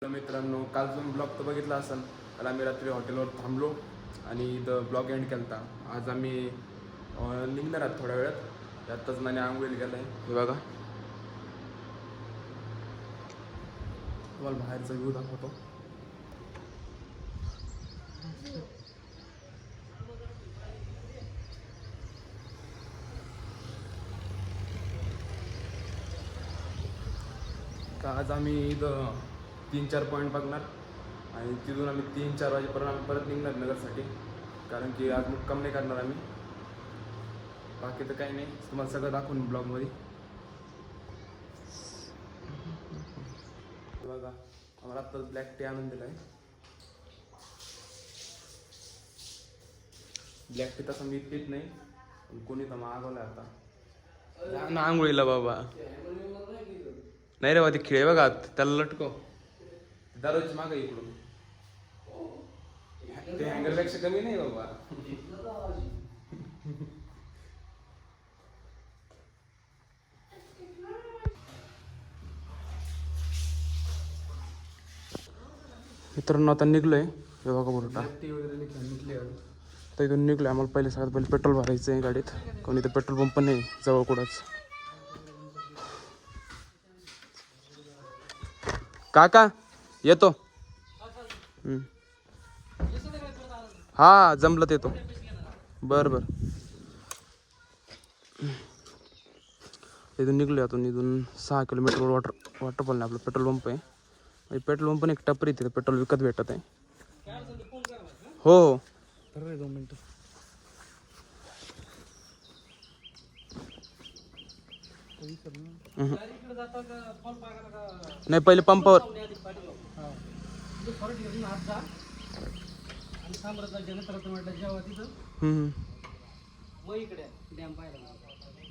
मित्रांनो, काल तुम्ही ब्लॉग तर बघितला असाल. काल आम्ही रात्री हॉटेलवर थांबलो आणि इथं ब्लॉग एंड केला होता. आज आम्ही निघणार आहोत थोड्या वेळात. आत्ताच मला आंघोळीला गेला आहे. हे बघा, तुम्हाला बाहेरचा व्ह्यू दाखवतो. आज आम्ही इथं 3-4 पॉईंट बघणार आणि तिथून आम्ही 3-4 वाजेपर्यंत आम्ही परत निघणार नगरसाठी. कारण की आज मुक्काम नाही करणार आम्ही. बाकी तर काही नाही, तुम्हाला सगळं दाखवून ब्लॉगमध्ये. बघा, आम्हाला आत्ताच ब्लॅक टी आणून दिला आहे. ब्लॅक टी तसं मी पित नाही, पण कोणी तर मागवलं आता ना आंघोळीला. बाबा नाही रे बा, ते खिळे बघा त्याला लटको दररोज माग इकडून. ते हँगरपेक्षा कमी नाही बाबा. मित्रांनो, आता निघलोय. हे बघा बोलता तर इथून निघलोय. आम्हाला सगळ्यात पहिले पेट्रोल भरायचं आहे गाडीत, कोणी इथं पेट्रोल पंप नाही जवळ कुठंच. काका येतो. हा जमलं येतो. बरं बरं. इथून निघलो. इथून 6 किलोमीटरवर वॉटरफॉल नाही आपलं पेट्रोल पंप आहे. पेट्रोल पंप पण एक टपरी, तिथे पेट्रोल विकत भेटत आहे. हो हो 2 मिनटं. नाही, पहिले पंपावर.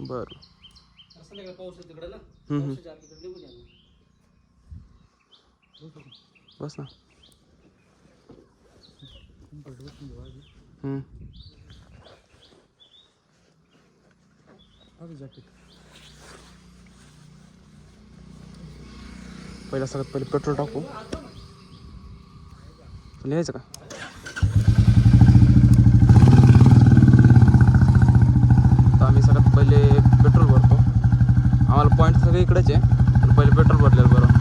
बर बस ना. पहिला सगळ्यात पहिले पेट्रोल टाकू. लिहायचं का? तर आम्ही सगळ्यात पहिले पेट्रोल भरतो. आम्हाला पॉईंट सगळे इकडेच आहे, पण पहिले पेट्रोल भरलेलं बरं.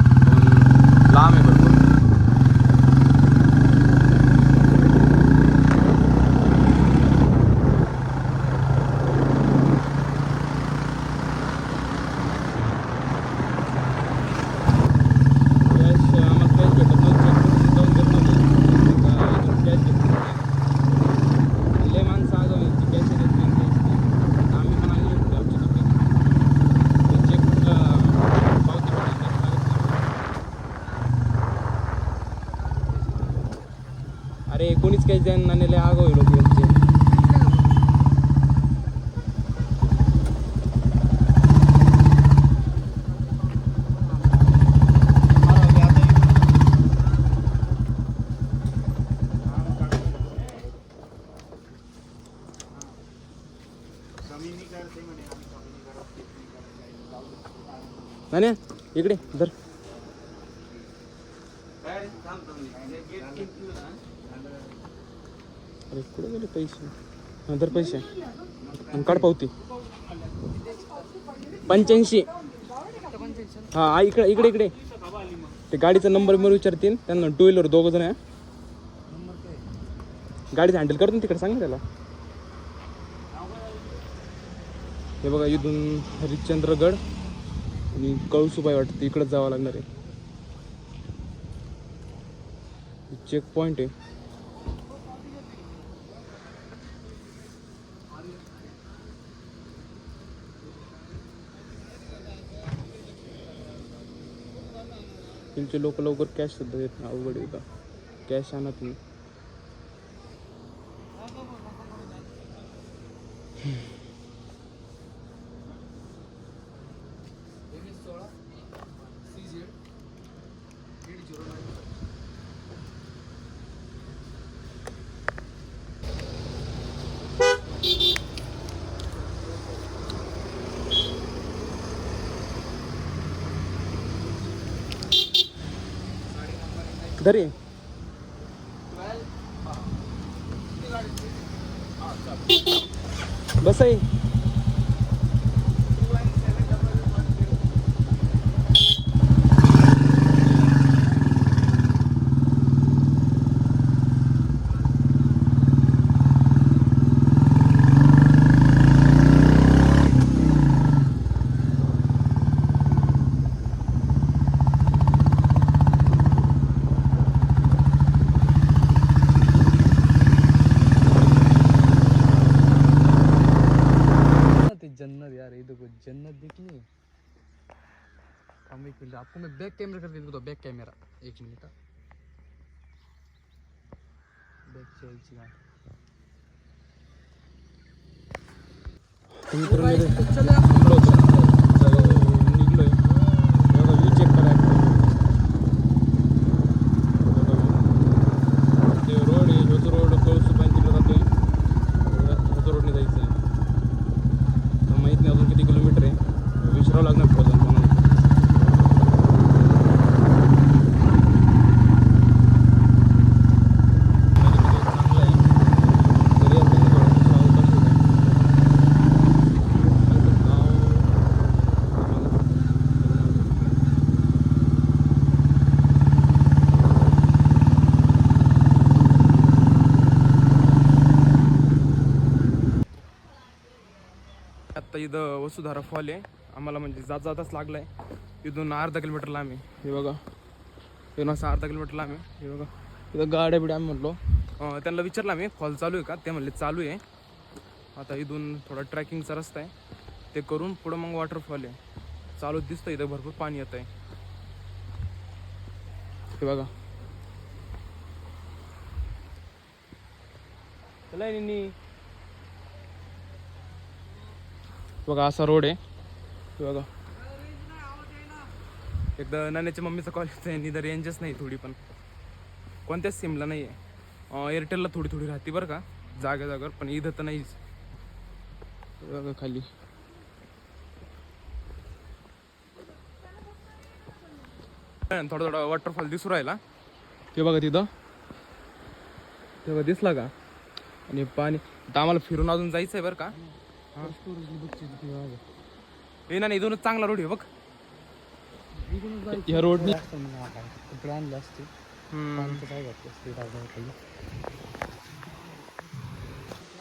लांब आहे भरपूर. अरे कोणीच काही जण नाण्याला आगाव लोक यांचे. नाण्या इकडे धर. अरे कुठे गेले पैसे? हां धर पैसे काढ पावती. 85. हां इकडे इकडे इकडे. ते गाडीचा नंबर विचारतील त्यांना. 2 व्हीलर 2 जण आहे. गाडीचं हँडल करतो ना तिकडे, सांग ना त्याला. हे बघा, इथून हरिश्चंद्रगड आणि कळसुबाई वाटतं इकडंच जावं लागणार आहे. चेक पॉईंट आहे. त्यांचे लोक लवकर कॅश सुद्धा देत नाही. अवघड आहे का कॅश आणत नाही. घरी बस आहे. जन्नत यार, ये देखो जन्नत दिखनी है। हम एक मिनट आपको मैं बैक कैमरा करके दिखाता हूँ। बैक कैमरा एक मिनट, बैक चल निघलोय. व्ह्यू चेक करा. ते रोड आहे, ह्योच रोड कळसू बँकेला जातोय. ह्याच रोडने जायचं आहे. माहीत नाही अजून किती किलोमीटर आहे, विचारावं लागणार अजून कोणाला. आत्ता इथं वसुधारा फॉल आहे. आम्हाला म्हणजे जाताच लागलाय. इथून अर्धा किलोमीटर लांब आहे. हे बघा, इथून असं अर्धा किलोमीटर लांब आहे. हे बघा इथं गाड्या बिड्या. आम्ही म्हटलो त्यांना विचारलं आम्ही फॉल चालू आहे का, ते म्हणले चालू आहे. आता इथून थोडा ट्रॅकिंगचा रस्ता आहे, ते करून पुढं मग वॉटरफॉल आहे. चालू दिसतं, इथं भरपूर पाणी येत आहे. हे बघा चला बघा असा रोड आहे. बघा एकदा नाण्याच्या मम्मीचा कॉल येतो आहे. निदर रेंजच नाही थोडी पण, कोणत्याच सिमला नाही आहे. एअरटेलला थोडी थोडी राहते बरं का जागेवर, पण इथं तर नाहीच. बघा खाली थोडा थोडा वॉटरफॉल दिसू राहिला. ते बघा तिथं, ते बघा दिसला का. आणि पाणी तर आम्हाला फिरून अजून जायचं आहे बरं का. हे ना इथूनच चांगला रोड आहे बघ. ह्या रोडने कपडे आणले असते.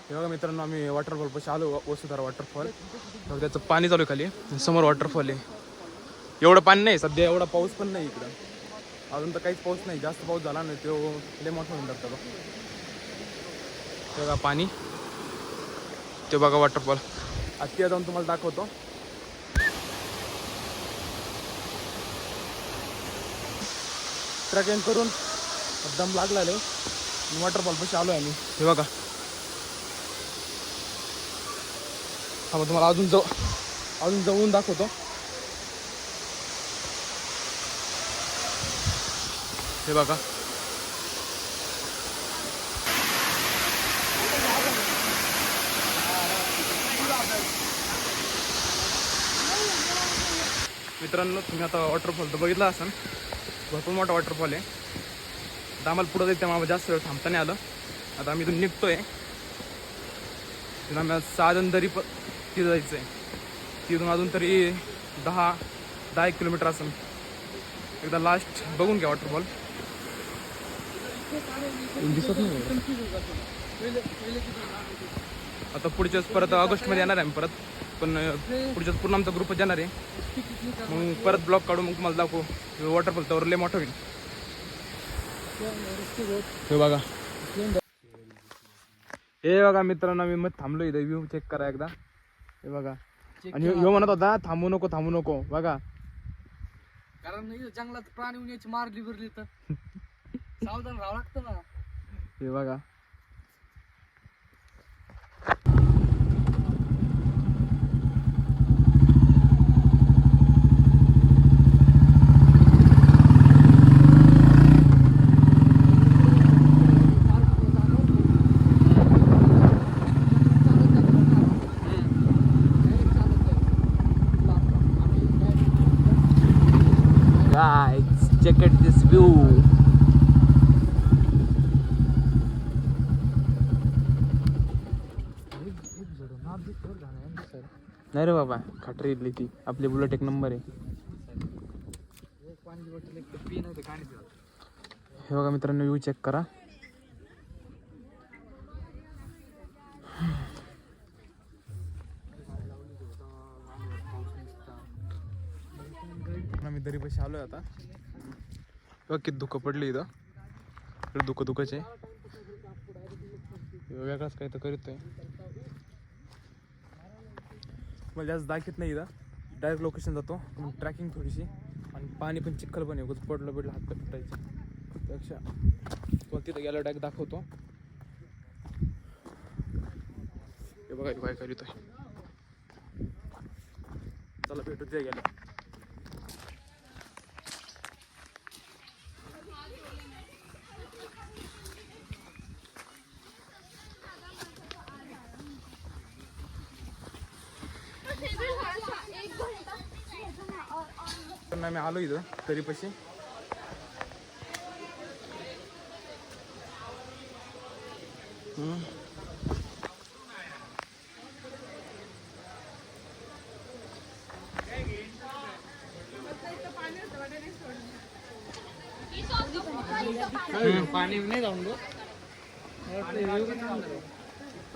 हे बघा मित्रांनो, आम्ही वॉटरफॉल पाशी आलो. वसुधारा वॉटरफॉल. त्याचं पाणी चालू आहे खाली, समोर वॉटरफॉल आहे. एवढं पाणी नाही सध्या, एवढा पाऊस पण नाही इकडं अजून तर काहीच पाऊस नाही. जास्त पाऊस झाला नाही तो लय मोठा होऊन जातं बघ. ते बघा पाणी, ते बघा वॉटरफॉल. आत्ता जाऊन तुम्हाला दाखवतो. ट्रॅकिंग करून दम लागला रे. वॉटरफॉल पाशी आलो आहे आम्ही. हे बघा हा मग तुम्हाला अजून जाऊन दाखवतो. हे बघा मित्रांनो, तुम्ही आता वॉटरफॉल तर बघितला असाल. भरपूर मोठा वॉटरफॉल आहे. आता आम्हाला पुढं जायचं, आम्हाला जास्त वेळ थांबता नाही आलं. आता आम्ही इथून निघतोय. तिथून आम्हाला साधनदरी तिथं जायचं आहे. तिथून अजून तरी 10-1 किलोमीटर असेल. एकदा लास्ट बघून घ्या वॉटरफॉल. दिसत नाही आता पुढच्याच परत ऑगस्टमध्ये येणार आहे परत. पण पुढच्याच पूर्ण आमचा ग्रुपच जाणार आहे. मग परत ब्लॉग काढून मग तुम्हाला दाखवू वॉटरफॉल. तर लय मोठा होईल. हे बघा, हे बघा मित्रांनो, मी मग थांबलो इथं. व्ह्यू चेक करा एकदा. हे बघा. आणि ह्यो म्हणत होता थांबू नको बघा, कारण जंगलात प्राणी उन्हाची मारली भरली तर सावधान राहावं लागतं ना. हे बघा guys, check out this view. नाही रे बाबा, खाटरी इथली ती आपली बुलेट एक नंबर आहे. पाणी बॉटल एक तर पी नाही तर गाणी हे बघा मित्रांनो, व्ह्यू चेक करा. आम्ही दरी पैसे आलोय आता. बघ किती धुकं पडली इथं. इकडे धुकंच आहे. वेगळाच काही तर करतोय. मला जास्त दाखवत नाही इथं. डायरेक्ट लोकेशन जातो. ट्रॅकिंग थोडीशी आणि पाणी पण चिखल पण आहे. पडलं हात पाय फुटायचे त्यापेक्षा पण तिथं गेलं डायरेक्ट दाखवतो. हे बघा काय करीतोय. चला भेटू ते गेलं. आम्ही आलो इथं तरी पैसे. पाणी नाही जाऊन गो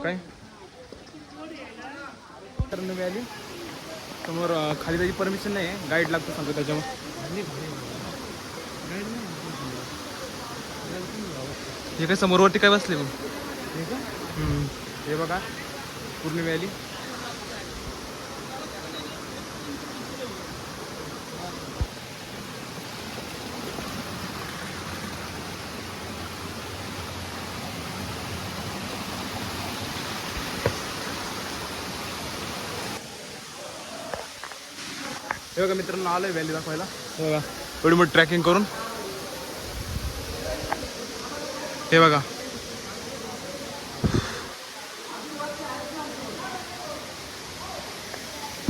काय तर नवी आली समोर. खाली त्याची परमिशन नाही आहे. गाईड लागतो सांगतो त्याच्यावर. हे काय समोरवरती काय बसले मग. हे बघा पूर्णिमा आली. हे बघा मित्रांनो, आलोय व्हॅली दाखवायला. बघा एवढी मोठी ट्रॅकिंग करून. हे बघा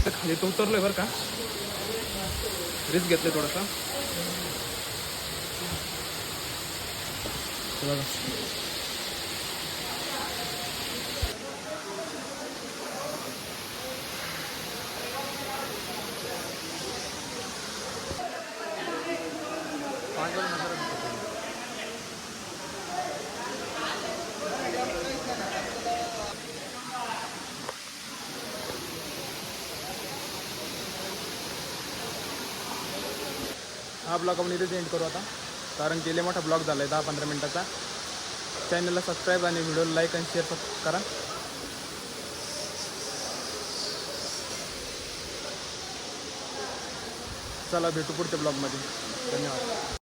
खाली तो उतरलोय बरं का. रिस्क घेतलंय थोडासा. हे बघा हा ब्लॉग आपण इथेच एंड करू आता, कारण की लय मोठा ब्लॉग झाला आहे 10-15 मिनटाचा. चॅनलला सबस्क्राईब आणि व्हिडिओला लाईक आणि शेअर करा. चला भेटू पुढच्या ब्लॉगमध्ये. धन्यवाद.